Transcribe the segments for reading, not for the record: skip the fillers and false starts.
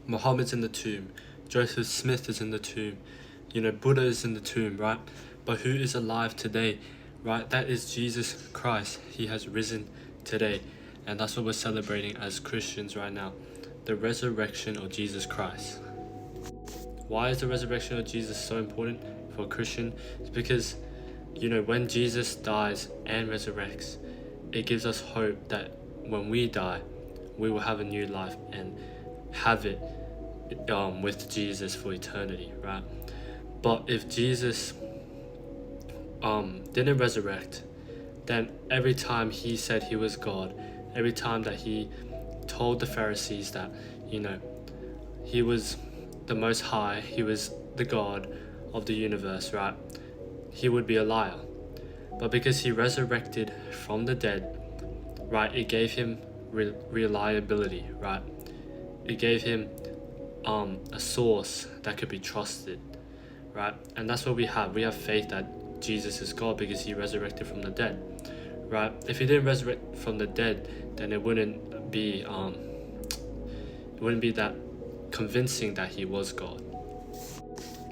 Muhammad's in the tomb, Joseph Smith is in the tomb, Buddha is in the tomb, right? But who is alive today, right? That is Jesus Christ. He has risen today. And that's what we're celebrating as Christians right now. The resurrection of Jesus Christ. Why is the resurrection of Jesus so important for a Christian? It's because, when Jesus dies and resurrects, it gives us hope that when we die, we will have a new life and have it with Jesus for eternity, right? But if Jesus didn't resurrect, then every time he said he was God, every time that he told the Pharisees that, he was the Most High, he was the God of the universe, right? He would be a liar. But because he resurrected from the dead, right, it gave him reliability, right? It gave him a source that could be trusted, right? And that's what we have. We have faith that Jesus is God because he resurrected from the dead, right? If he didn't resurrect from the dead, then it wouldn't be that convincing that he was God.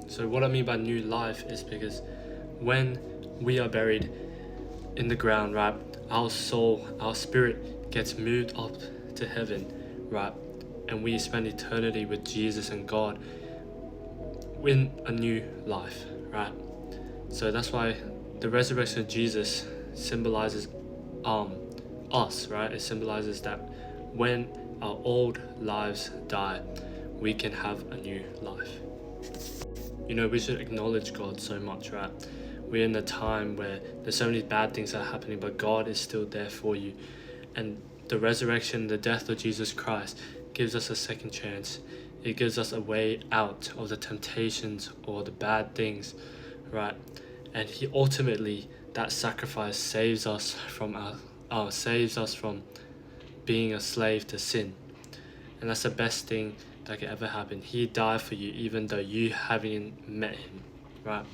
So what I mean by new life is because when we are buried in the ground, right, our soul, our spirit gets moved up to heaven, right, and we spend eternity with Jesus and God in a new life, right? So that's why the resurrection of Jesus symbolizes us, right? It symbolizes that when our old lives die, we can have a new life. We should acknowledge God so much, right? We're in a time where there's so many bad things that are happening, but God is still there for you. And the resurrection, the death of Jesus Christ gives us a second chance. It gives us a way out of the temptations or the bad things, right? And he ultimately, that sacrifice saves us from being a slave to sin. And that's the best thing that could ever happen. He died for you even though you haven't met him, right?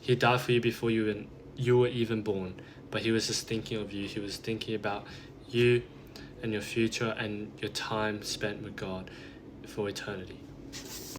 He died for you before you were even born, but he was just thinking of you. He was thinking about you and your future and your time spent with God for eternity.